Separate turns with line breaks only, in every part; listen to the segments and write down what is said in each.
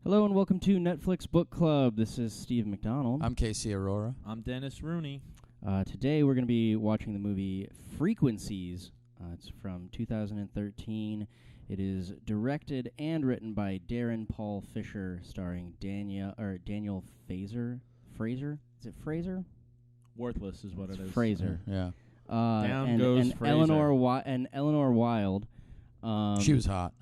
Hello and welcome to Netflix Book Club. This is Steve McDonald.
I'm Casey Aurora.
I'm Dennis Rooney.
Today we're going to be watching the movie Frequencies. It's from 2013. It is directed and written by Darren Paul Fisher, starring Daniel Fraser. Is it Fraser?
Worthless is what it is.
Fraser.
Yeah.
Down goes
and
Fraser.
Eleanor Wilde.
She was hot.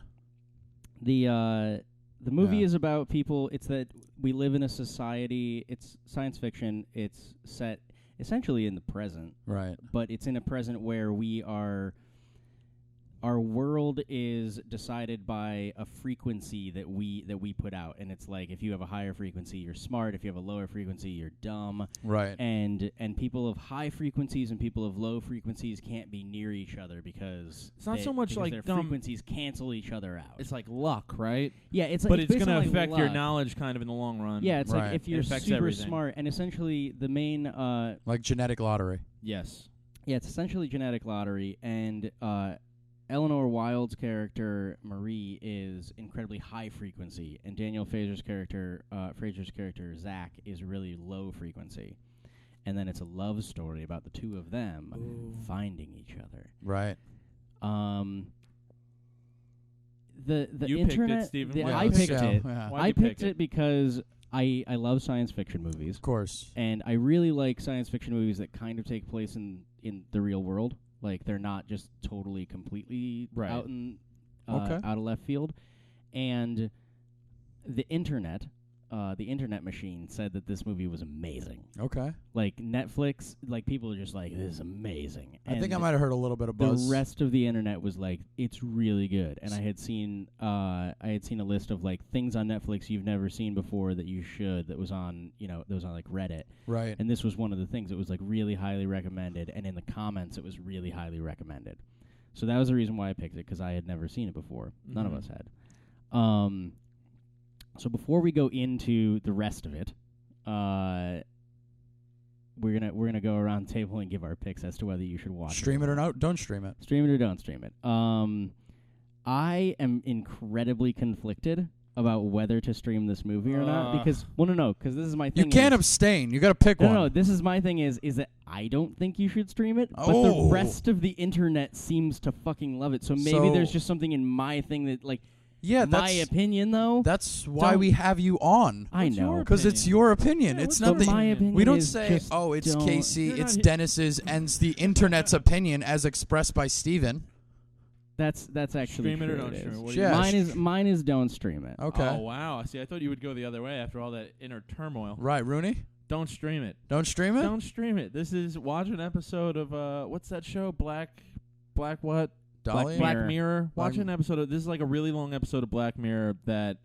The movie
Yeah.
is about people. It's that we live in a society. It's science fiction. It's set essentially in the present,
Right.
but it's in a present where our world is decided by a frequency that we put out, and it's like if you have a higher frequency, you're smart. If you have a lower frequency, you're dumb.
Right.
And people of high frequencies and people of low frequencies can't be near each other because
It's not so much like
their
dumb.
frequencies cancel each other out.
It's like luck, right?
Yeah, it's
But
like
it's going to
basically
affect your
luck.
knowledge kind of in the long run.
Yeah, it's
Right.
like if
It
you're
affects
super
everything.
smart, and essentially the main
Like genetic lottery.
Yes.
yeah, it's essentially genetic lottery, and Eleanor Wilde's character Marie is incredibly high frequency, and Daniel Fraser's character Zach is really low frequency, and then it's a love story about the two of them finding each other.
Right.
The
You picked it,
internet.
Stephen.
I
Why'd you
picked
pick
it.
Yeah.
Why'd
I
you pick
picked it because I love science fiction movies.
Of course.
And I really like science fiction movies that kind of take place in the real world. Like, they're not just totally, completely
Right.
out in
Okay.
out of left field. And the internet machine said that this movie was amazing.
Okay.
Like, Netflix, like, people are just like, this is amazing.
I think I
And
might have heard a little bit of buzz.
the rest of the internet was like, it's really good. And I had seen a list of like things on Netflix you've never seen before that you should, that was on like Reddit.
Right.
And this was one of the things that was like really highly recommended, and in the comments it was really highly recommended. So that was the reason why I picked it, because I had never seen it before. None of
Mhm.
us had. So before we go into the rest of it, we're gonna go around the table and give our picks as to whether you should watch
Stream it or not? Don't stream it.
Stream it or don't stream it. I am incredibly conflicted about whether to stream this movie or not, because because this is my thing.
You can't abstain. You got to pick one.
No, this is my thing is that I don't think you should stream it, but
Oh.
the rest of the internet seems to fucking love it. So maybe there's
So-
just something in my thing that, like,
Yeah,
my
that's
opinion, though.
that's why
Don't-
we have you on.
I
What's
know.
your
Because it's
opinion?
your opinion.
Yeah,
It's
what's
not
But
that
my opinion
we don't
is
say,
just
"Oh, it's
don't-
Casey,
You're
it's
not-
Dennis's, and it's the internet's opinion as expressed by Steven."
That's actually
Stream it or
true,
don't
it
stream
is.
it? What do
Yeah.
Mine is don't stream it.
Okay.
Oh, wow. See, I thought you would go the other way after all that inner turmoil.
Right, Rooney?
Don't stream it.
Don't stream it?
Don't stream it. This is watch an episode of what's that show? Black what?
Dolly?
Black
Mirror.
Mirror. Watch
Black-
an episode of this is like a really long episode of Black Mirror that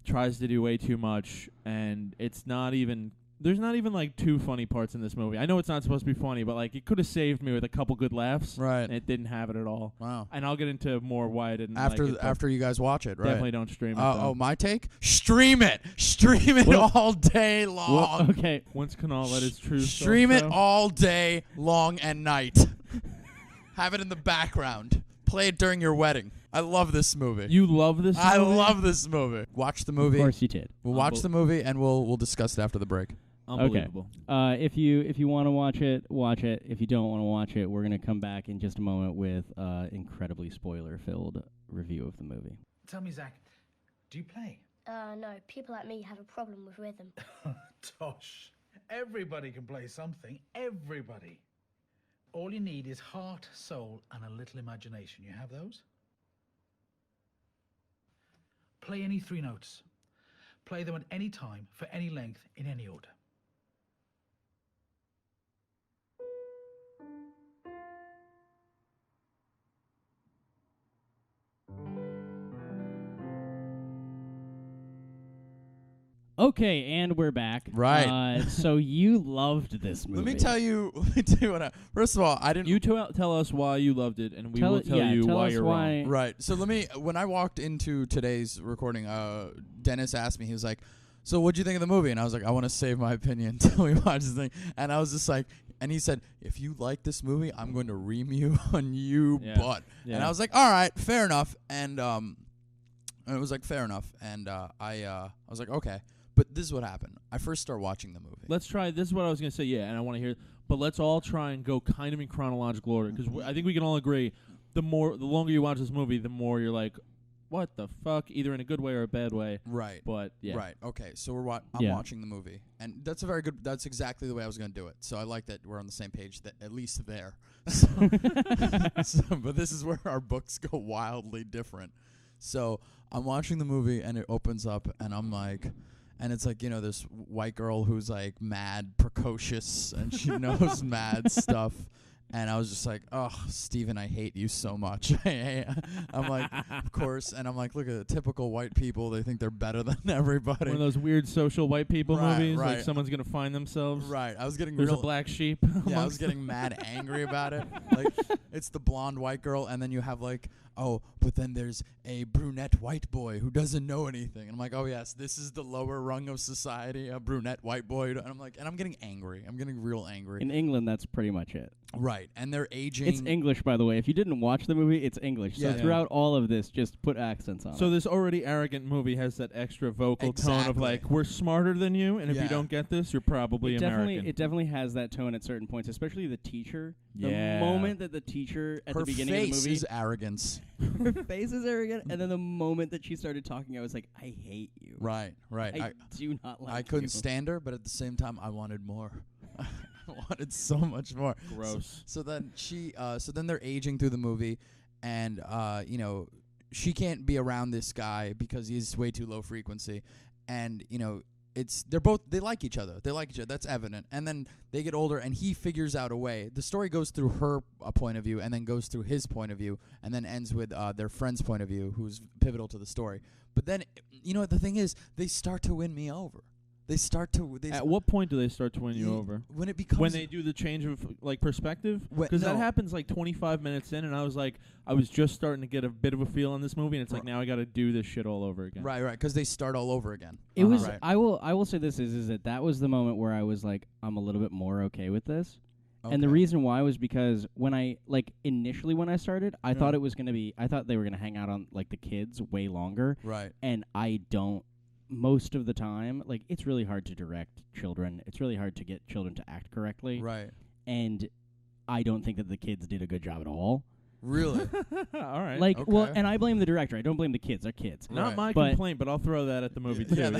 tries to do way too much, and it's not even. There's not even like two funny parts in this movie. I know it's not supposed to be funny, but like it could have saved me with a couple good laughs.
Right.
And it didn't have it at all.
Wow.
And I'll get into more why I didn't
After
like it, but
after you guys watch it, right?
definitely don't stream it. though.
My take? Stream it. Stream it
Well-
all day
Well,
long.
okay.
Once Canal let his truth
Stream it
show.
all day long and night. Have it in the background. Play it during your wedding. I love this movie.
You love this
I
movie?
love this movie. Watch the
Of
movie.
course you did.
We'll watch the movie and we'll discuss it after the break.
Unbelievable.
If you want to watch it, watch it. If you don't want to watch it, we're gonna come back in just a moment with incredibly spoiler-filled review of the movie.
Tell me, Zach, do you play?
No, people like me have a problem with rhythm.
Tosh, everybody can play something. Everybody. All you need is heart, soul, and a little imagination. You have those? Play any three notes. Play them at any time, for any length, in any order.
Okay, and we're back.
Right.
So you loved this movie.
Let me tell you what first of all, I didn't
You tell us why you loved it, and we
Tell
will
it-
tell
yeah,
you
tell
why
us
you're
why-
wrong.
Right. So when I walked into today's recording, Dennis asked me, he was like, "So what'd you think of the movie?" And I was like, "I want to save my opinion until we watch this thing." And I was just like, and he said, "If you like this movie, I'm going to ream you on you
Yeah.
butt."
Yeah.
And I was like, "All right, fair enough." And And it was like, fair enough. And I was like, okay. But this is what happened. I first start watching the movie.
Let's try. This is what I was gonna say. Yeah, and I want to hear. But let's all try and go kind of in chronological order, because I think we can all agree. The longer you watch this movie, the more you're like, what the fuck? Either in a good way or a bad way.
Right.
But yeah.
Right. Okay. So I'm watching the movie, and that's that's exactly the way I was going to do it. So I like that we're on the same page, that at least there. But this is where our books go wildly different. So I'm watching the movie, and it opens up, and I'm like, and it's like, this white girl who's like mad precocious, and she knows mad stuff. And I was just like, oh, Steven, I hate you so much. I'm like, of course. And I'm like, look at the typical white people. They think they're better than everybody.
One of those weird social white people movies.
Right.
Like someone's going to find themselves.
Right. I was getting
There's a black sheep.
Yeah, I was getting mad angry about it. Like, it's the blonde white girl, and then you have like, oh, but then there's a brunette white boy who doesn't know anything. And I'm like, oh, yes, this is the lower rung of society, a brunette white boy. And I'm like, and I'm getting angry. I'm getting real angry.
In England, that's pretty much it.
Right. And they're aging.
It's English, by the way. If you didn't watch the movie, it's English. So
Yeah.
throughout all of this, just put accents on it.
So this already arrogant movie has that extra vocal tone of
Exactly.
like, we're smarter than you, and if
Yeah.
you don't get this, you're probably American.
It definitely has that tone at certain points, especially the teacher.
Yeah.
The moment that the teacher at
her
the beginning
face
of the movie,
is arrogance.
her face is arrogant, and then the moment that she started talking, I was like, I hate you.
Right.
I do not like
I couldn't
you.
stand her, but at the same time, I wanted more. I wanted so much more.
Gross.
So then so then they're aging through the movie, and she can't be around this guy because he's way too low frequency, and they like each other. That's evident. And then they get older, and he figures out a way. The story goes through her point of view, and then goes through his point of view, and then ends with their friend's point of view, who's pivotal to the story. But then, the thing is, they start to win me over.
At what point do they start to win you over?
When it becomes
When they do the change of like perspective, because that
no.
happens like 25 minutes in, and I was just starting to get a bit of a feel on this movie, and it's like now I got to do this shit all over again.
right, because they start all over again.
It was.
Right.
I will say this is that was the moment where I was like, I'm a little bit more okay with this. And the
Okay.
reason why was because when I initially when I started, I thought it was gonna be. I thought they were gonna hang out on like the kids way longer.
Right.
And I don't. Most of the time, it's really hard to direct children. It's really hard to get children to act correctly.
Right.
And I don't think that the kids did a good job at all.
Really?
All right.
Well,
Okay.
and I blame the director. I don't blame the kids. They're kids.
Not
Right.
my
But-
complaint, but I'll throw that at the movie too.
Yeah,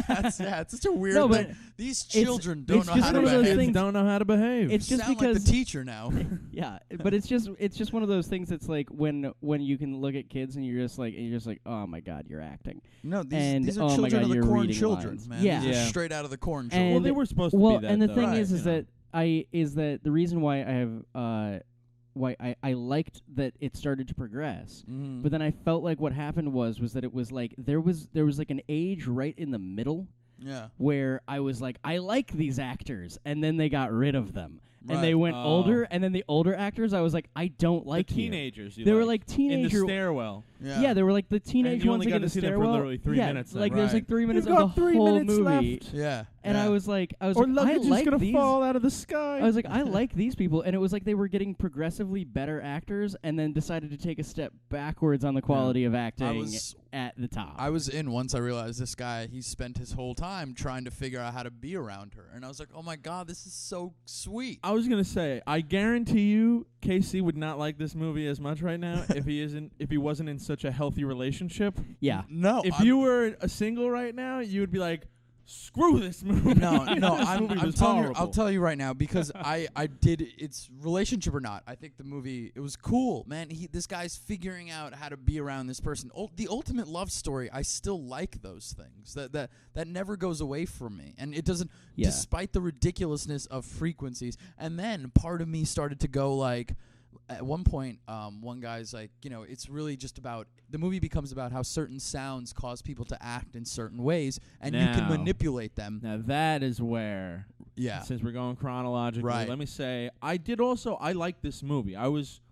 that's it's such a weird
No,
thing.
but
These
it's-
children don't
it's
know
just
how
one
to
of those
behave.
things-
Kids don't know how to behave.
It's just
Sound
because
like the teacher now.
yeah, but it's just one of those things that's like when you can look at kids and you're just like oh my god, you're acting.
No,
And,
these
oh
are
my
children
God,
of the
you're
corn
reading
children,
lines.
man.
Yeah.
These are
Yeah.
straight out of the corn
And-
children.
well, they were supposed to be that.
and the
though.
thing
Right,
is that the reason why I have why I liked that it started to progress.
Mhm.
But then I felt like what happened was that it was like there was like an age right in the middle
Yeah.
where I was like, I like these actors, and then they got rid of them. And
Right.
they went
Oh.
older, and then the older actors, I was like, I don't like
the
you.
teenagers.
They were
like
like
in the
teenager.
stairwell.
Yeah, they were like the teenage
you
ones
only
like
got
in
to
the
see them for
stairwell.
literally 3
yeah,
minutes then.
like there's
Right.
like 3 minutes
You've
of
got
the
3
whole
minutes
movie.
left.
Yeah.
And
yeah.
I was like, I
luggage is
like
gonna
these.
fall out of the sky.
I was like, I like these people, and it was like they were getting progressively better actors, and then decided to take a step backwards on the quality of acting at the top.
I was in once I realized this guy, he spent his whole time trying to figure out how to be around her. And I was like, oh my God, this is so sweet.
I was gonna say, I guarantee you, KC would not like this movie as much right now if he wasn't in such a healthy relationship.
yeah.
No.
If you were a single right now, you would be like, screw this movie.
No,
This
I'm
movie was
telling you,
horrible.
I'll tell you right now because I did it's relationship or not. I think the movie it was cool, man. This guy's figuring out how to be around this person. The ultimate love story. I still like those things. That never goes away from me, and it doesn't.
Yeah.
Despite the ridiculousness of frequencies, and then part of me started to go like. At one point, one guy's like, it's really just about the movie becomes about how certain sounds cause people to act in certain ways, and you can
Now.
manipulate them.
Now that is where,
Yeah.
since we're going chronologically,
Right.
let me say I liked this movie. I wasn't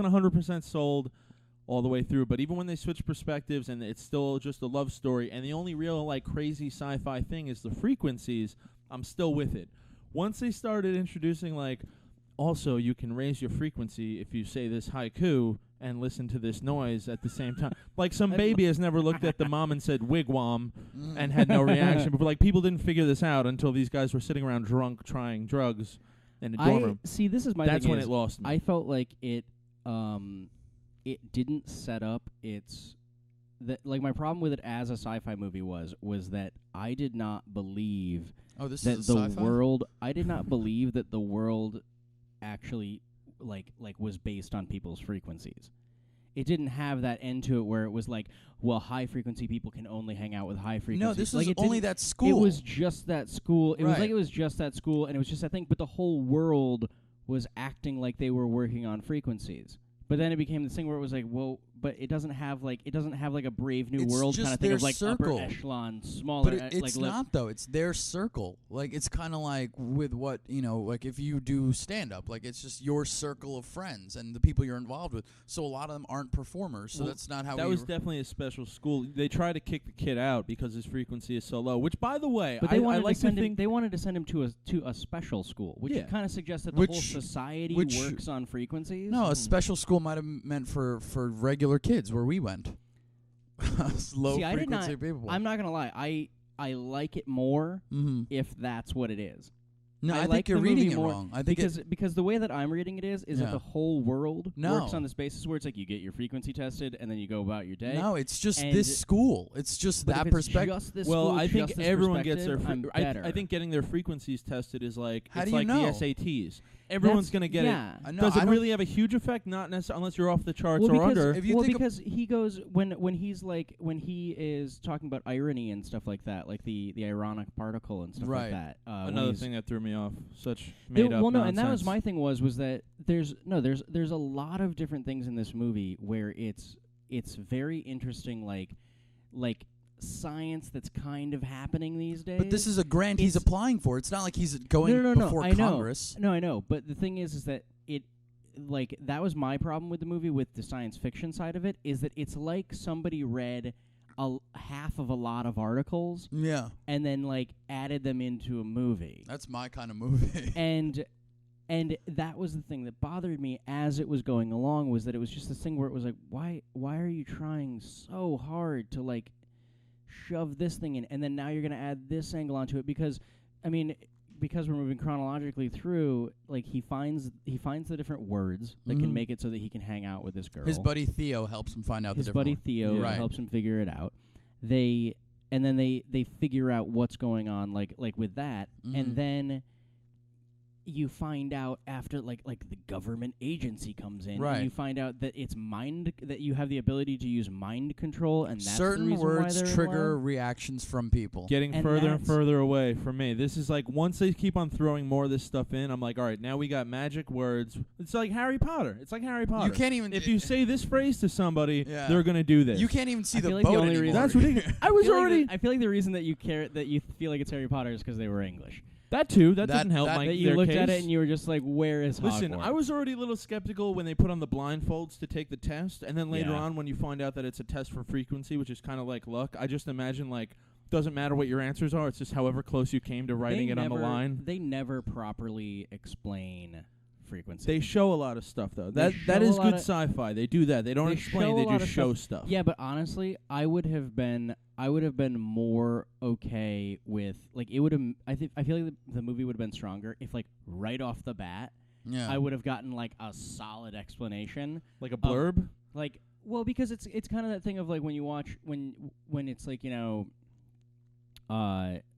100% sold all the way through, but even when they switch perspectives and it's still just a love story, and the only real crazy sci-fi thing is the frequencies, I'm still with it. Once they started introducing also you can raise your frequency if you say this haiku and listen to this noise at the same time. Like some baby has never looked at the mom and said wigwam and had no reaction. But like people didn't figure this out until these guys were sitting around drunk trying drugs in a dorm room.
See, this is my
That's
thing
when
is
it lost me.
I felt like it didn't set up like my problem with it as a sci-fi movie was that I did not believe
Oh, this
that
is a
the
sci-fi?
world I did not believe that the world actually like was based on people's frequencies. It didn't have that end to it where it was like, well, high frequency people can only hang out with high frequencies.
No, this
like
was
it
only
didn't-
that school.
It was just that school. It was
Right.
like it was just that school, and it was just that thing. But the whole world was acting like they were working on frequencies. But then it became this thing where it was like, well, but it doesn't have like a Brave New
It's
World
just
kind of thing
their
of like
circle.
upper echelon, smaller.
But it's not though. It's their circle. Like it's kind of like with what like if you do stand up, like it's just your circle of friends and the people you're involved with. So a lot of them aren't performers. So
Well,
that's not how
that was definitely a special school. They try to kick the kid out because his frequency is so low. Which, by the way,
But they
I
wanted
like
to send
to
him.
think
They wanted to send him to a special school, which
Yeah.
kind of suggests that the whole
Which-
society
which-
works on frequencies.
No, a special school might have meant for regular kids where we went. Low
See, I did
frequency
not.
people.
I'm not gonna lie. I like it more
Mm-hmm.
if that's what it is.
No, I
like
think you're
the
reading
movie
it
more
wrong. I think
because the way that I'm reading it is
Yeah.
that the whole world
No.
works on this basis where it's like you get your frequency tested and then you go about your day.
no, it's just
And
this school. It's just
But
that
if it's
perspective.
just this
well,
school,
I think
just this
everyone gets their.
perspective, I'm better.
I think getting their frequencies tested is like
How
it's
do you
like
know?
the SATs. Everyone's
That's-
gonna get
yeah.
it.
I know,
Does
I
it
don't-
really have a huge effect? Not necessarily, unless you're off the charts
Well,
or
because,
under.
If you
well,
think of-
because he goes when he's like when he is talking about irony and stuff like that, like the ironic particle and stuff
Right.
like that. when
Another
he's-
thing that threw me off. Such
There-
made up
well, no,
nonsense.
and that was my thing was that there's a lot of different things in this movie where it's very interesting, like science that's kind of happening these days.
But this is a grant he's
It's-
applying for. It's not like he's going
no,
before
I know.
Congress.
No, I know. But the thing is that it, like, that was my problem with the movie, with the science fiction side of it, is that it's like somebody read half of a lot of articles
Yeah,
and then like added them into a movie.
that's my kind of movie.
And that was the thing that bothered me as it was going along, was that it was just this thing where it was like, why are you trying so hard to like shove this thing in, and then now you're going to add this angle onto it? Because we're moving chronologically through, like he finds the different words that can
Mhm.
make it so that he can hang out with this girl.
His buddy Theo helps him find out
His
the
buddy
different
Theo
Yeah. Right.
helps him figure it out. They figure out what's going on, like with that,
Mhm.
and then you find out after like the government agency comes in,
Right.
and you find out that it's that you have the ability to use mind control, and that's the
certain
reason why
words
they're
trigger
involved.
reactions from people.
Getting
And
further and
that's-
further away from me. This is like, once they keep on throwing more of this stuff in, I'm like, all right, now we got magic words. It's like Harry Potter. It's like Harry Potter.
You can't even.
If you say this phrase to somebody,
Yeah.
they're gonna do this.
you can't even see
I
the
feel like the
boat
only
anymore.
reason-
That's ridiculous. I was already
I feel like the reason that you feel like it's Harry Potter is because they were English.
that too. That
That-
doesn't help
that-
my
That you
their
looked
case.
at it and you were just like, "Where is
Listen,
Hogwarts?"
I was already a little skeptical when they put on the blindfolds to take the test, and then later
Yeah.
on when you find out that it's a test for frequency, which is kind of like luck. I just imagine like, doesn't matter what your answers are, it's just however close you came to writing
They
it on the
never-
line.
They never properly explain frequency.
They show a lot of stuff though.
They
That
show
is
a lot
good
of-
sci-fi. They do that. They don't
They
explain.
show
They
a lot
just
of
show stuff.
Yeah, but honestly, I would have been more okay with like it would have. I feel like the movie would have been stronger if like right off the bat
Yeah.
I would have gotten like a solid explanation.
Like a blurb.
Like, well, because it's kind of that thing of like when you watch when it's like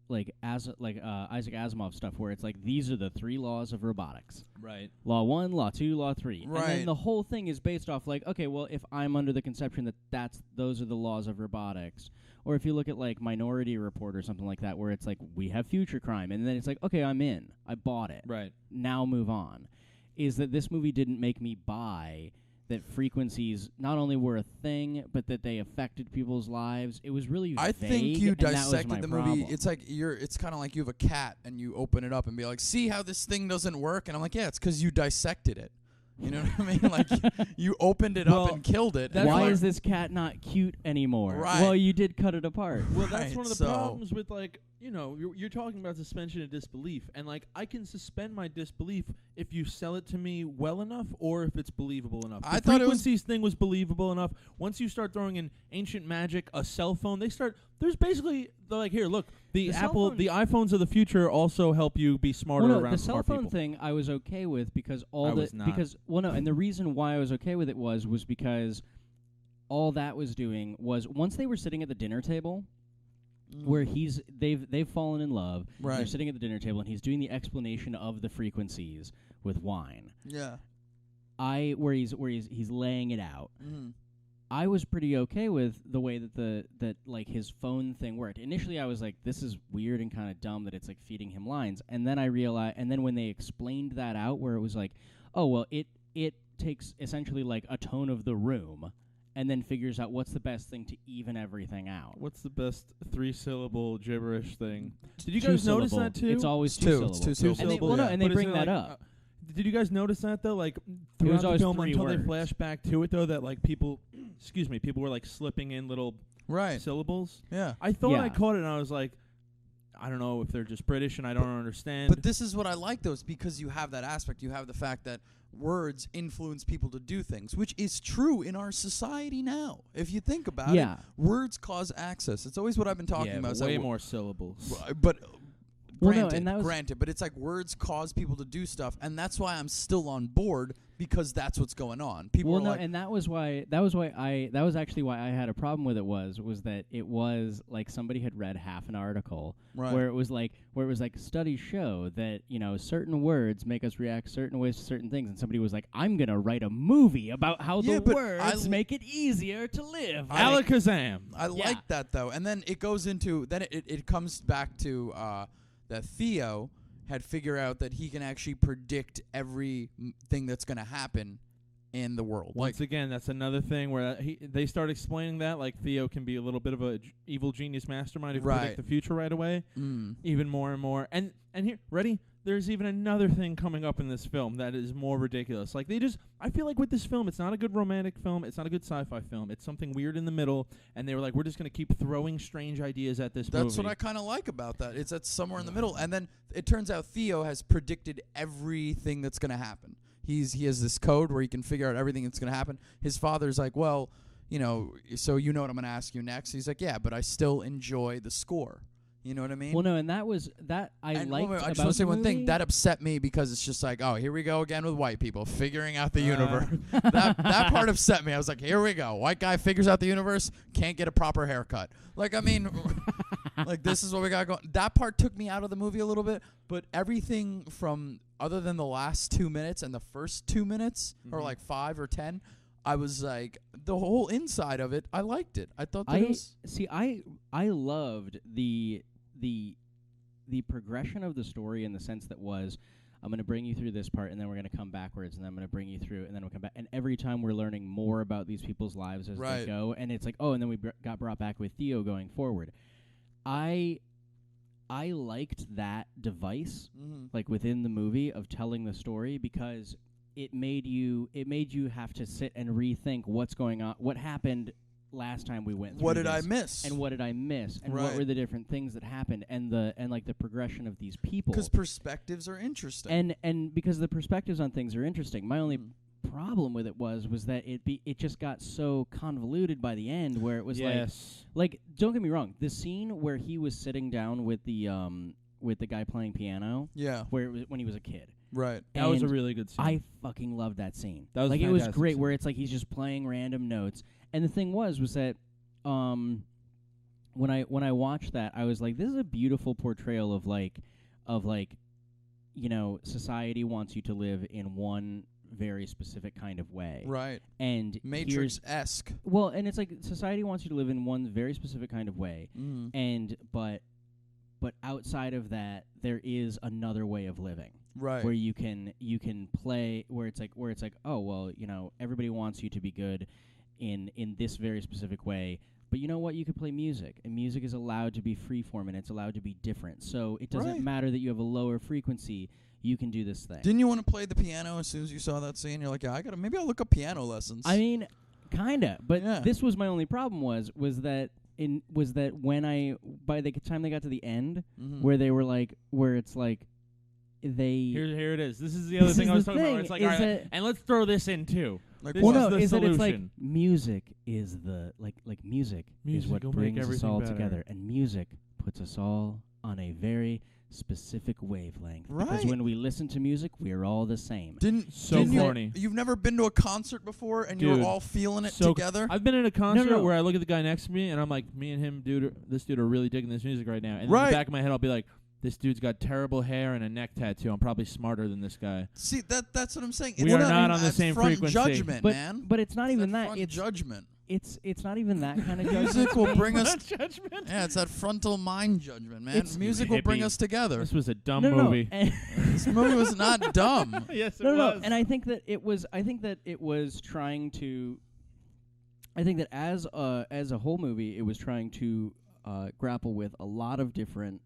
like Isaac Asimov stuff where it's like these are the 3 laws of robotics.
Right.
Law 1, Law 2, Law 3. And
Right.
then the whole thing is based off like, okay, well, if I'm under the conception that those are the laws of robotics, or if you look at like Minority Report or something like that, where it's like we have future crime, and then it's like, okay, I'm in, I bought it,
Right.
now move on. Is that this movie didn't make me buy that frequencies not only were a thing, but that they affected people's lives. It was really
I
vague,
think you
and that was
dissected
my
the
problem.
movie. It's like it's kind of like you have a cat and you open it up and be like, "See how this thing doesn't work?" And I'm like, "Yeah, it's because you dissected it." You know what I mean? Like you opened it
Well,
up and killed it.
that's
and
Why
you're
is
like,
this cat not cute anymore?
Right.
Well, you did cut it apart.
Well, that's
Right,
one of the
so-
problems with like you're talking about suspension of disbelief, and like I can suspend my disbelief if you sell it to me well enough, or if it's believable enough.
I
The
thought it was-
frequencies thing was believable enough. Once you start throwing in ancient magic, a cell phone, there's basically they're like, here, look, the iPhones of the future also help you be smarter
Well, no,
around
the cell
smart
phone
people.
thing I was okay with because
I was not.
and the reason why I was okay with it was because all that was doing was once they were sitting at the dinner table where they've fallen in love, and they're
Right.
sitting at the dinner table and he's doing the explanation of the frequencies with wine.
Yeah.
Where he's laying it out.
Mm.
I was pretty okay with the way that like his phone thing worked. Initially, I was like, "This is weird and kind of dumb that it's like feeding him lines." And then I realized, and then when they explained that out, where it was like, "Oh well, it takes essentially like a tone of the room, and then figures out what's the best thing to even everything out."
What's the best 3-syllable gibberish thing? Did you
Two
guys notice
syllable.
that too?
It's always
It's
two
two. It's
syllables.
two
Two
syllables.
And they,
syllable.
and they
But is
bring
it
that
like,
up.
Did you guys notice that though? Like throughout the
always
film,
3
until they
words.
flash back to it though, that like people were like slipping in little
Right.
syllables.
Yeah.
I thought I
Yeah.
caught it, and I was like, I don't know if they're just British, and I don't understand.
But this is what I like, though, is because you have that aspect. You have the fact that words influence people to do things, which is true in our society now. If you think about
Yeah.
it, words cause access. It's always what I've been talking
yeah,
about.
but
is that
way
wo-
more syllables.
But
Well, no,
granted,
and that was-
granted, but it's like words cause people to do stuff, and that's why I'm still on board because that's what's going on. People
Well,
are
no,
like,
and that was actually why I had a problem with it was that it was like somebody had read half an article
Right.
where it was like studies show that certain words make us react certain ways to certain things, and somebody was like, I'm gonna write a movie about how
Yeah,
the
but
words make it easier to live.
Alakazam.
I
Yeah.
like that though, and then it goes into it comes back to that Theo had figured out that he can actually predict every thing that's going to happen in the world.
Once again, that's another thing where they start explaining that like Theo can be a little bit of a evil genius mastermind who can
Right.
predict the future right away,
Mm.
even more and more. And here, ready? There's even another thing coming up in this film that is more ridiculous. Like I feel like with this film, it's not a good romantic film, it's not a good sci-fi film. It's something weird in the middle, and they were like, we're just gonna keep throwing strange ideas at this movie.
That's what I kind of like about that. It's that somewhere in the middle, and then it turns out Theo has predicted everything that's going to happen. He has this code where he can figure out everything that's going to happen. His father's like, well, so you know what I'm going to ask you next. He's like, yeah, but I still enjoy the score. You know what I mean?
Well, no, and that was that I
And
liked.
I just
about
want to say
the
one thing
movie.
that upset me because it's just like, oh, here we go again with white people figuring out the universe. that part upset me. I was like, here we go. White guy figures out the universe, can't get a proper haircut. Like, I mean, like this is what we got going. That part took me out of the movie a little bit, but everything from other than the last 2 minutes and the first 2 minutes, or like 5 or 10. I was like, the whole inside of it, I liked it. I thought that it was.
I loved the progression of the story in the sense that was, I'm going to bring you through this part, and then we're going to come backwards, and then I'm going to bring you through, and then we'll come back. And every time we're learning more about these people's lives as they
Right.
go, and it's like, oh, and then we got brought back with Theo going forward. I liked that device, like within the movie, of telling the story, because it made you have to sit and rethink what's going on, what happened last time we went through
What did I
this,
miss?
and what did I miss, and what
Right.
were the different things that happened, and the progression of these people.
Because perspectives are interesting.
And because the perspectives on things are interesting. My only problem with it was that it just got so convoluted by the end, where it was like don't get me wrong, the scene where he was sitting down with the guy playing piano,
Yeah.
where it was when he was a kid.
Right.
That was a
And
really good scene.
I fucking loved that scene.
That was
like
a
it was
fantastic
great,
scene.
where it's like he's just playing random notes. And the thing was that when I watched that, I was like, this is a beautiful portrayal of society wants you to live in one very specific kind of way.
Right.
And
Matrix-esque.
well, and it's like society wants you to live in one very specific kind of way. And but outside of that, there is another way of living.
Right.
Where you can play, where it's like oh well, everybody wants you to be good in this very specific way, but you know what, you could play music, and music is allowed to be freeform, and it's allowed to be different, so it doesn't
Right.
matter that you have a lower frequency, you can do this thing.
Didn't you want to play the piano as soon as you saw that scene? You're like, yeah, maybe I'll look up piano lessons.
I mean, kinda, but
Yeah.
this was my only problem was that was that when by the time they got to the end,
Mhm.
where they were like, where it's like, they.
Here it is. This is the other
This
thing
is
I was
the
talking about.
thing,
Where it's like,
is
all right,
that-
and let's throw this in too.
Like
This
Well,
is
no,
the
is that it's like
solution.
music is the like music is
Music
what
will make
brings us
everything
all
better.
together, and music puts us all on a very specific wavelength. Because
Right.
when we listen to music, we are all the same.
So
didn't
corny.
You've never been to a concert before and you
Dude,
were all feeling it
so
together?
I've been in a concert
no.
where I look at the guy next to me and I'm like, me and him, this dude are really digging this music right now. And in
Right.
the back of my head, I'll be like, this dude's got terrible hair and a neck tattoo. I'm probably smarter than this guy.
See, that's what I'm saying.
We
It's
are not on the
that's
same
front
frequency.
judgment,
But
man.
but it's not
It's
even
that
that.
front
It's
judgment.
it's not even that kind of judgment.
Music will bring us.
Judgment.
Yeah, it's that frontal mind judgment, man.
It's-
Music will bring
Hippie.
us together.
This was a dumb
no,
movie.
And
This movie was not dumb.
Yes, it
no,
was.
and I think that it was trying to. I think that as a whole movie, it was trying to grapple with a lot of different,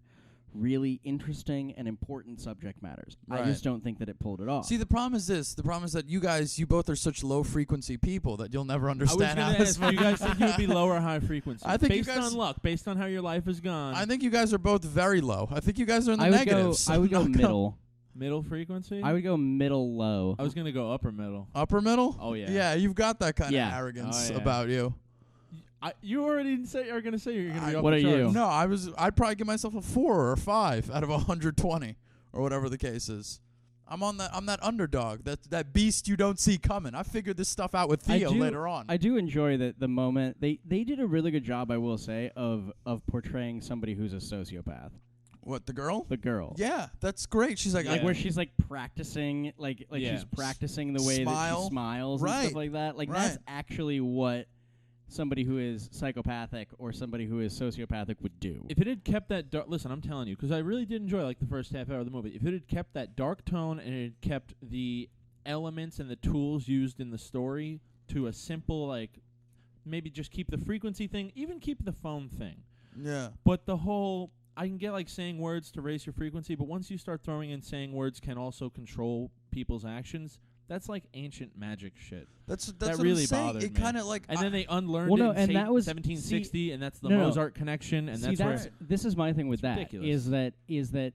really interesting and important subject matters. I
Right.
just don't think that it pulled it off.
See, the problem is this. The problem is that you both are such low frequency people that you'll never
I was
understand
going
how
to
this
ask, you guys think you would be low or high frequency?
I think you
based
guys-
on luck, based on how your life has gone.
I think you guys are both very low. I think you guys are in the
I would
negatives.
go. I would go
I'm not
middle.
middle frequency?
I would go middle low.
I was going to go upper middle.
Upper middle?
Oh, yeah.
Yeah, you've got that kind
Yeah.
of arrogance
Oh, yeah.
about you.
You already are going to say you're going to be off
What
the
are you?
charts.
No, I'd probably give myself a 4 or a 5 out of 120 or whatever the case is. I'm that underdog, that beast you don't see coming. I figured this stuff out with Theo later on.
I do enjoy that the moment they did a really good job, I will say, of portraying somebody who's a sociopath.
What, the girl?
The girl.
Yeah, that's great. She's like,
Like
Yeah.
where she's like practicing, like
Yeah.
she's practicing the way that
Smile.
she smiles and
Right.
stuff like that. Like
Right.
that's actually what somebody who is psychopathic or somebody who is sociopathic would do.
If it had kept that dark, listen, I'm telling you, because I really did enjoy like the first half hour of the movie. If it had kept that dark tone and it had kept the elements and the tools used in the story to a simple, like maybe just keep the frequency thing, even keep the phone thing.
yeah.
But the whole, I can get like saying words to raise your frequency, but once you start throwing in saying words can also control people's actions, that's like ancient magic shit.
That's
That
what
really
I'm saying.
bothered
It
me.
kind of like
And then they unlearned
Well, no,
it in
and that was
1760, and that's the
no, no.
Mozart connection, and
See,
that's where
this is my thing with
It's
that
ridiculous.
is that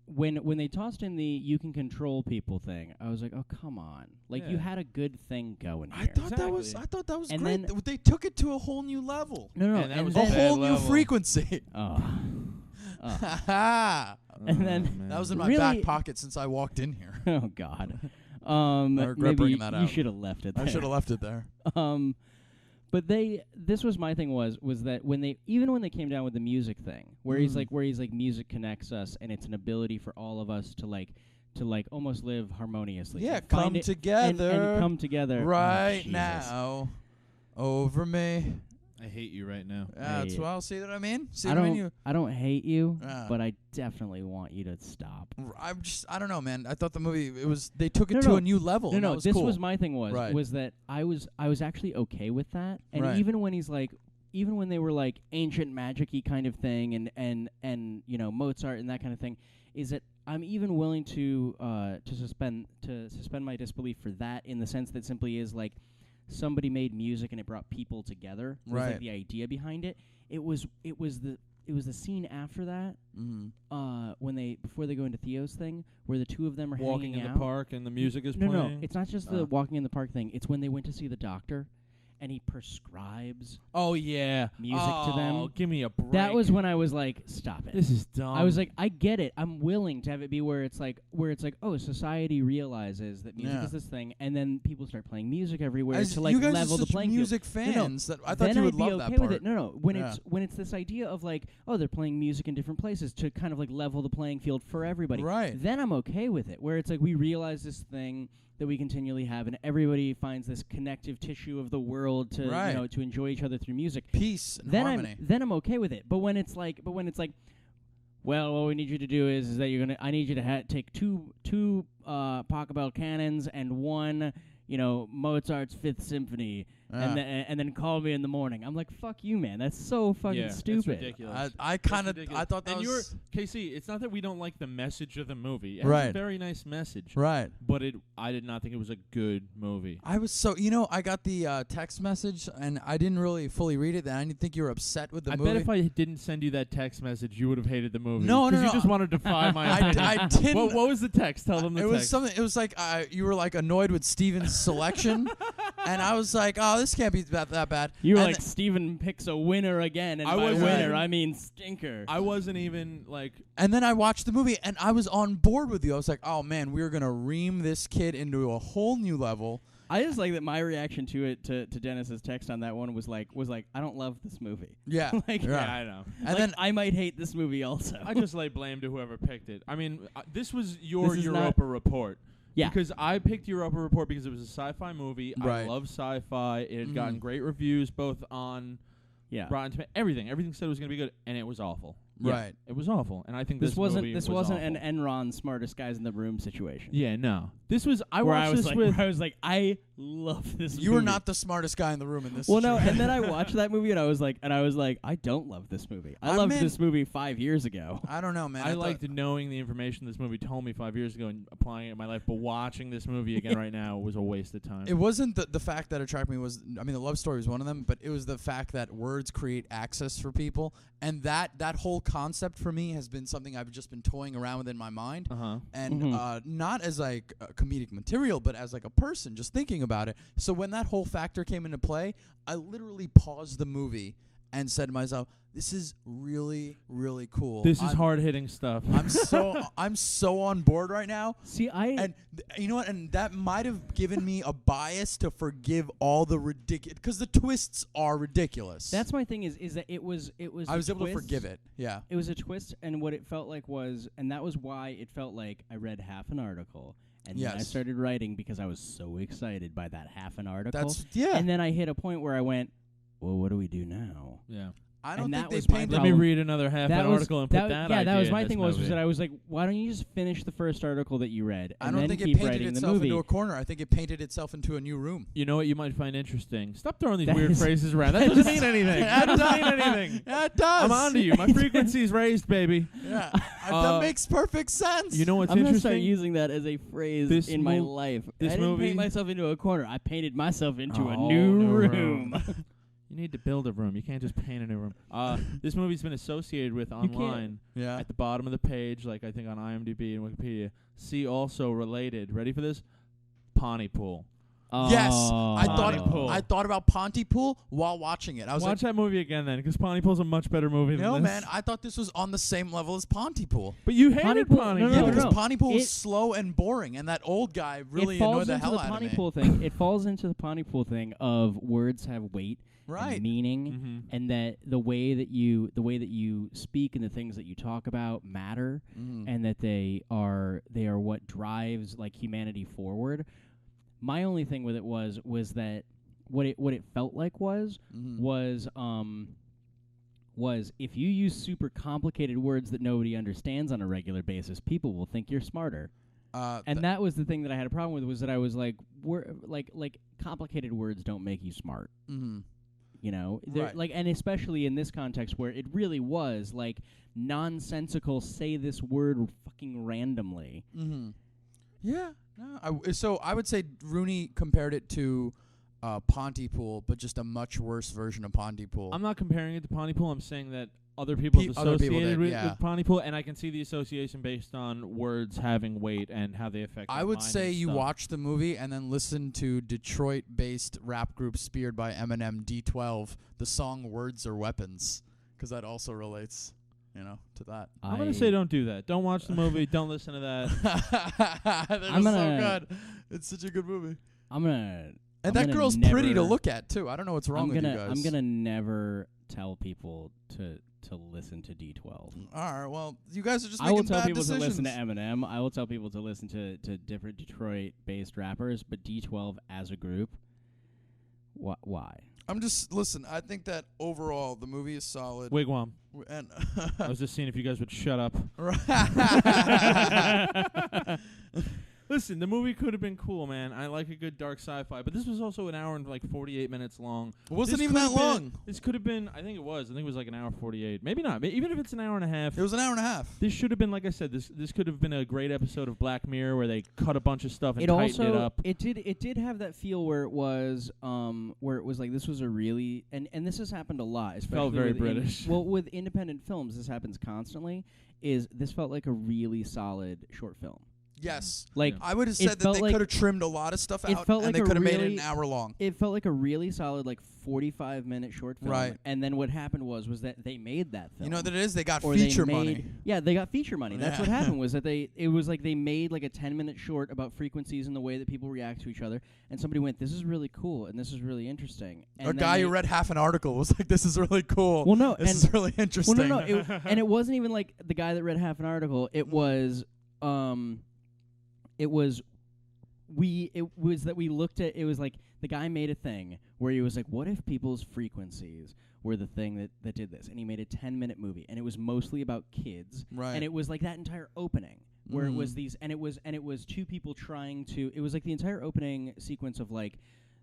when they tossed in the you can control people thing, I was like, oh come on, like you
Yeah.
had a good thing going
I
here.
thought that was
And
great.
then-
They took it to a whole new level.
No,
And that was
A
a bad
whole new
level.
frequency.
Oh.
that
And then-
man.
was in my
Really-
back pocket since I walked in here.
Oh God.
I regret
Maybe
bringing that
you
out.
should have left it there.
I should have left it there.
But this was my thing was that when they came down with the music thing, where he's like music connects us and it's an ability for all of us to almost live harmoniously.
Yeah,
and find
come
it-
together
and come together Oh,
right
Jesus.
now over me.
I hate you right now.
Yeah, that's
Hey.
well. See what I mean? See
I
what I mean?
don't I don't hate you,
Yeah.
but I definitely want you to stop.
I don't know, man. I thought the movie they took it
No,
to
no.
a new level.
No,
and that
no.
was
This
cool.
was my thing
Right.
was that I was actually okay with that, and
Right.
even when he's like, even when they were like ancient magic-y kind of thing, and you know Mozart and that kind of thing, is that I'm even willing to suspend my disbelief for that in the sense that simply is like somebody made music and it brought people together. Was
Right.
like the idea behind it. It was the scene after that before they go into Theo's thing where the two of them are
Walking
hanging
in
out.
the park and the music is
No,
playing.
no, it's not just the walking in the park thing. It's when they went to see the doctor, and he prescribes.
Oh yeah,
Music to them.
Oh, give me a break.
That was when I was like, "Stop it."
This is dumb.
I was like, I get it. I'm willing to have it be where it's like, oh, society realizes that music
Yeah.
is this thing, and then people start playing music everywhere
As
to like
you guys
level
are
the
such
playing
music
field.
fans that I thought
then
you
I'd
would
be
love
okay
that part.
with it. No, when
Yeah.
it's this idea of like, oh, they're playing music in different places to kind of like level the playing field for everybody.
Right.
Then I'm okay with it. Where it's like we realize this thing that we continually have, and everybody finds this connective tissue of the world to
Right.
to enjoy each other through music.
Peace and
Then
harmony.
I'm okay with it. But when it's like, well, what we need you to do is that I need you to take two Pachelbel cannons and one, Mozart's Fifth Symphony, and then call me in the morning. I'm like, fuck you, man. That's so fucking
It's
stupid.
ridiculous.
I kind of I thought that
and
was
KC, it's not that we don't like the message of the movie. It has a
Right.
very nice message.
right.
But I did not think it was a good movie.
I was so I got the text message and I didn't really fully read it. And I didn't think you were upset with the
I
movie.
bet if I didn't send you that text message, you would have hated the movie.
No, no,
'Cause
no.
you just wanted to defy my
I
opinion.
didn't.
What was the text? Tell them the
it
text.
was something. It was like you were like annoyed with Steven's selection, and I was like, "Oh, this can't be that bad."
You were
And
like, Steven picks a winner again, and
I
by
wasn't
winner,
even-
I mean stinker.
I wasn't even like.
and then I watched the movie, and I was on board with you. I was like, "Oh man, we're gonna ream this kid into a whole new level."
I just like that my reaction to it, to Dennis's text on that one was like, I don't love this movie.
Yeah,
Like,
yeah.
Yeah, I know.
And
Like,
then
I might hate this movie also.
I just lay blame to whoever picked it. I mean, this was your
This is not-
Europa Report.
Yeah.
Because I picked Europa Report because it was a sci-fi movie.
Right.
I love sci-fi. It had gotten
Mhm.
great reviews, both on
yeah.
Rotten Tomatoes. Everything said it was going to be good, and it was awful.
right.
It was awful, and I think
This wasn't
movie
this
was
wasn't
awful.
an Enron smartest guys in the room situation.
Yeah, no. This was. I
where
watched
I was
this
like,
with.
where I was like, I love this.
You were
movie.
not the smartest guy in the room in this.
Well, no,
situation.
and then I watched that movie and I was like, I don't love this movie. I
I
loved
mean-
this movie 5 years ago.
I don't know, man.
I
thought-
liked knowing the information this movie told me 5 years ago and applying it in my life, but watching this movie again right now was a waste of time.
It wasn't the fact that attracted me was, I mean, the love story was one of them, but it was the fact that words create access for people, and that whole concept for me has been something I've just been toying around with in my mind,
Uh-huh.
and
Mhm.
not as like comedic material, but as like a person just thinking about it. So when that whole factor came into play, I literally paused the movie and said to myself, "This is really, really cool.
This is
I'm-
hard-hitting stuff.
I'm so on board right now."
See,
And you know what? And that might have given me a bias to forgive all the ridiculous, because the twists are ridiculous.
that's my thing is that it was
I
a
was able to
twist.
forgive it. Yeah.
It was a twist, and what it felt like was, and that was why it felt like I read half an article, and then I
Yes.
started writing because I was so excited by that half an article.
Yeah.
And then I hit a point where I went, well, what do we do now?
Yeah.
I don't
and
think
that
they
was my
painted.
Let me
problem.
read another half an article and put that
yeah,
idea
that was
in
my
this
thing was
movie.
that I was like, why don't you just finish the first article that you read
I
and
don't
then
think it
keep
painted
writing the
itself
movie?
into a corner. I think it painted itself into a new room.
You know what you might find interesting? Stop throwing these
That
weird
is-
phrases around. That
that
doesn't
is-
mean anything. That doesn't mean anything.
Yeah, it does.
I'm on to you. My frequency's raised, baby.
Yeah.
Uh,
That makes perfect sense.
You know what's
I'm gonna
interesting?
start using that as a phrase
This
in my
mov-
life.
this
I didn't
movie-
paint myself into a corner. I painted myself into a
Oh,
new
new
room.
You need to build a room. You can't just paint a new room. This movie's been associated with
can't.
online
Yeah.
at the bottom of the page, like I think on IMDb and Wikipedia. See also related. Ready for this? Pontypool.
Yes.
Oh.
I thought about Pontypool while watching it. I was
Watch that movie again then, because Pontypool's a much better movie
like,
than
no,
this.
man, I thought this was on the same level as Pontypool.
But you hated
Pontypool-
Pontypool.
Yeah,
no,
because
no.
Pontypool's
It-
slow and boring, and that old guy really
it falls
annoyed the
into
hell
the
out of me.
Pontypool thing. It falls into the Pontypool thing of words have weight
Right.
and meaning,
Mhm.
and that the way that you speak and the things that you talk about matter,
Mhm.
and that they are what drives like humanity forward. My only thing with it was that what it felt like was
Mhm.
was if you use super complicated words that nobody understands on a regular basis, people will think you're smarter. And that was the thing that I had a problem with, was that I was like, like complicated words don't make you smart.
Mhm.
You know, They're
Right.
like, and especially in this context where it really was like nonsensical. Say this word fucking randomly.
Mm-hmm. Yeah. No. So I would say Rooney compared it to Pontypool, but just a much worse version of Pontypool.
I'm not comparing it to Pontypool. I'm saying that other people have
Other people
associated
did,
with,
yeah.
with Pontypool, and I can see the association based on words having weight and how they affect
I
our
would
mind
say
and
you
stuff.
watch the movie and then listen to Detroit-based rap group speared by Eminem, D12, the song "Words Are Weapons," because that also relates, to that.
I'm going to say don't do that. Don't watch the movie. Don't listen to that.
They're
I'm
so
gonna-
good. It's such a good movie.
I'm gonna.
And
I'm
that
gonna
girl's pretty to
never-
look at too. I don't know what's wrong with you guys.
I'm gonna never tell people to listen to D12.
All right. Well, you guys are just
I will
making
tell
bad
people
decisions.
to listen to Eminem. I will tell people to listen to different Detroit-based rappers, but D12 as a group, why?
I'm just listen. I think that overall the movie is solid.
Wigwam.
And
I was just seeing if you guys would shut up. Listen, the movie could have been cool, man. I like a good dark sci-fi, but this was also an hour and like 48 minutes long.
It wasn't
This
even that
could have
long.
been- This could have been. I think it was. I think it was like an hour 48. Maybe not. Even if it's an hour and a half.
It was an hour and a half.
This should have been, like I said, this could have been a great episode of Black Mirror where they cut a bunch of stuff and
It
tightened
also
it up.
it did have that feel where it was like this was a really and this has happened a lot, especially
Felt very
with
British.
well, with independent films, this happens constantly. Is this felt like a really solid short film?
Yes.
Like
Yeah.
I would have
It
said that
felt
they
like-
could have trimmed a lot of stuff
it
out,
felt
and
like
they
a
could have made it
really-
an hour long.
it felt like a really solid 45-minute short film.
Right.
And then what happened was that they made that film.
You know what it is? They got
Or
feature
they made,
money.
Yeah, they got feature money. That's
Yeah.
what happened was that it was like they made like a 10-minute short about frequencies and the way that people react to each other, and somebody went, "This is really cool and this is really interesting." And
A
then
guy
they-
who read half an article was like, "This is really cool.
Well, no,
this
and
is really interesting."
well, no, and it wasn't even like the guy that read half an article. It was that we looked at. It was like the guy made a thing where he was like, "What if people's frequencies were the thing that did this?" And he made a 10-minute movie, and it was mostly about kids.
Right.
And it was like that entire opening where it was
Mhm.
these, and it was two people trying to. It was like the entire opening sequence of like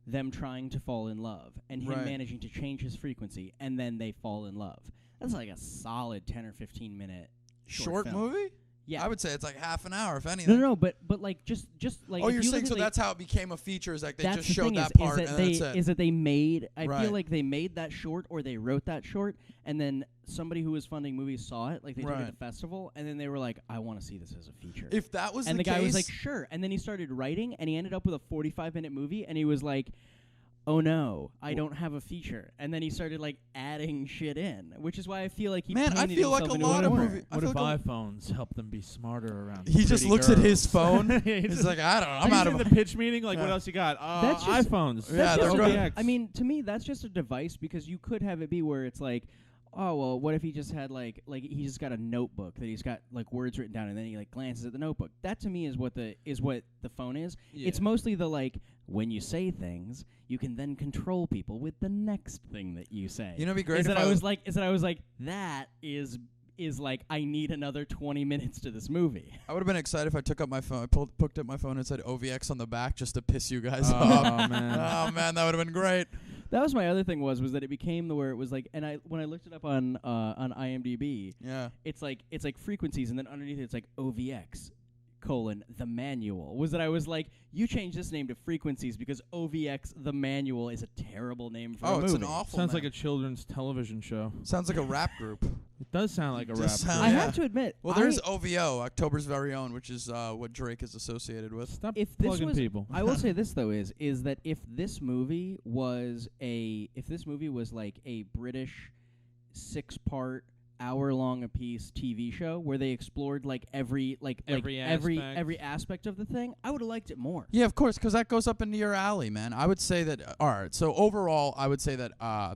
them trying to fall in love and him
Right.
managing to change his frequency, and then they fall in love. That's like a solid 10 or 15-minute
Short
film.
movie?
Yeah.
I would say it's like half an hour, if anything.
No, but like just like
Oh,
if
you're
you
saying
look
so
at
that's how it became a feature, is like they
that's
just
the
showed
thing
that
is
part
that
and
they
that's it.
is that they made. I
Right.
feel like they made that short or they wrote that short, and then somebody who was funding movies saw it, like they took it
Right.
at the festival, and then they were like, "I want to see this as a feature."
If that was
and the
the
guy
case,
was like, "Sure," and then he started writing, and he ended up with a 45-minute movie, and he was like, "Oh no, I don't have a feature," and then he started like adding shit in, which is why I feel like he
Man, I
painted
feel like
himself
a
into
lot of
corner.
movie- I
What
feel
if
like
iPhones help them be smarter around?
he just
pretty
looks at his
girls?
phone.
Yeah,
He's like, I don't know. I'm
Have
out
you
of
seen the pitch meeting. Like, what
Yeah.
else you got?
That's just-
iPhones.
Yeah,
That's
they're
just
good.
a- I mean, to me, that's just a device because you could have it be where it's like, oh well, what if he just had like he just got a notebook that he's got like words written down and then he like glances at the notebook. That to me is what the phone is. It's mostly the like when you say things, you can then control people with the next thing that you say.
You know, it'd be great
is
if
that I was like that is like I need another 20 minutes to this movie.
I would have been excited if I took up my phone, picked up my phone and said OVX on the back just to piss you guys off.
Oh man.
Oh man, that would have been great.
That was my other thing was that it became the where it was like, and when I looked it up on IMDb,
Yeah.
it's like frequencies, and then underneath it's like OVX the manual. Was that I was like, you change this name to frequencies because OVX the manual is a terrible name for a
Oh,
movie.
it's an awful.
Sounds
name.
like a children's television show.
Sounds like a rap group.
It does sound like a rap.
Just
group.
sound-
I
yeah.
have to admit,
Well, there's OVO, October's Very Own, which is what Drake is associated with.
Stop
if this
plugging
was,
people.
I will say this though is that if this movie was like a British 6-part hour-long a piece TV show where they explored like every
aspect.
every aspect of the thing, I would have liked it more.
Yeah, of course, because that goes up into your alley, man. I would say that. All right, so overall, I would say that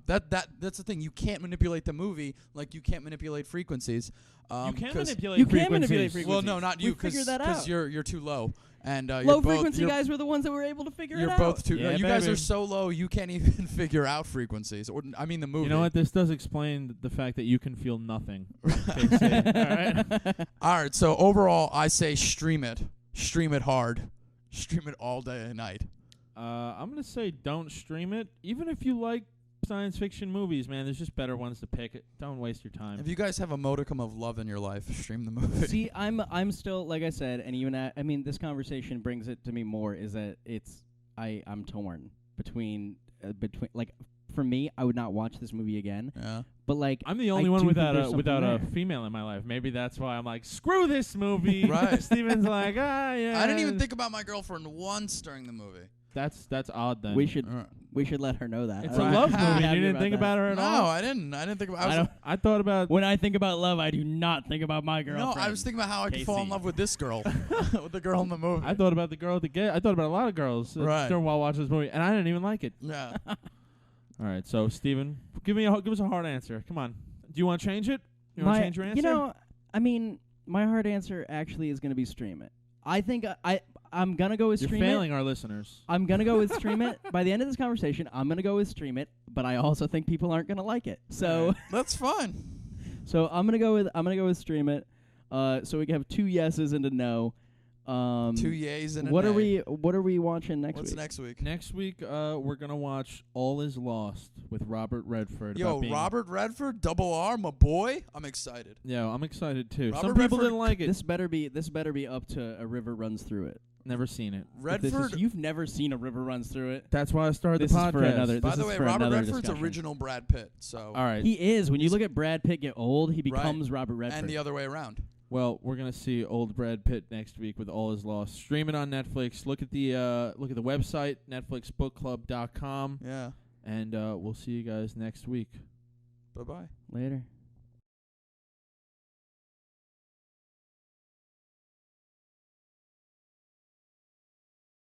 that's the thing. You can't manipulate the movie like you can't manipulate frequencies.
You can
'cause-
manipulate
You can
frequencies.
manipulate frequencies.
Well, no, not you,
We figured that out.
you're too low, and
Low
you're
frequency
both,
guys were the ones that were able to figure
You're
it out.
both too.
Yeah,
you guys
baby.
are so low, you can't even figure out frequencies. Or I mean, the movie.
You know what? This does explain the fact that you can feel nothing. Okay, say it. All right.
All right, so overall, I say stream it hard, stream it all day and night.
I'm gonna say don't stream it. Even if you like science fiction movies, man, there's just better ones to pick. Don't waste your time.
If you guys have a modicum of love in your life, stream the movie.
See, I'm still like I said, and even I mean, this conversation brings it to me more. Is that I'm torn between like for me, I would not watch this movie again.
Yeah.
But like,
I'm the only
I
one
do think
without
there's
a
something there.
female in my life. Maybe that's why I'm like, screw this movie.
Right.
Steven's like, yeah.
I didn't even think about my girlfriend once during the movie.
That's odd then.
We should let her know that.
It's
I'm
a love
happy
movie. You didn't think
that.
about her at
No,
all.
I didn't. I didn't think about.
I don't.
I thought about.
When I think about love, I do not think about my
no,
girlfriend.
I was thinking about how I could fall in
Casey.
love with this girl, with the girl in the movie.
I thought about the girl at the gate. I thought about a lot of girls
Right.
during while watching this movie, and I didn't even like it.
Yeah.
All right, so Steven, give us a hard answer. Come on. Do you want to change it? You want to change your answer?
You know, I mean, my hard answer actually is going to be stream it. I think I'm gonna go with
You're
stream
failing
it.
our listeners.
I'm gonna go with stream it. By the end of this conversation, I'm gonna go with stream it. But I also think people aren't gonna like it. So,
That's fun.
so I'm gonna go with stream it. So we can have 2 yeses and a no.
2 yays and a
what are
nay.
we watching next
What's
week?
next week?
Next week, we're gonna watch All Is Lost with Robert Redford.
Yo,
about being-
Robert Redford, double R, my boy. I'm excited.
Yeah, I'm excited too.
Robert
Some people
Redford-
didn't like it.
This better be up to A River Runs Through It.
Never seen it.
If this is-
Redford.
you've never seen A River Runs Through It.
That's why I started
This
the
is
podcast.
for another-
By
this
the
is
way,
for
Robert
another
Redford's
discussion.
original Brad Pitt. So
All right.
He is. When you look at Brad Pitt get old, he becomes Robert Redford.
and the other way around.
Well, we're gonna see old Brad Pitt next week with All Is Lost. Stream it on Netflix. Look at the website, netflixbookclub.com,
Yeah.
and we'll see you guys next week.
Bye bye.
Later.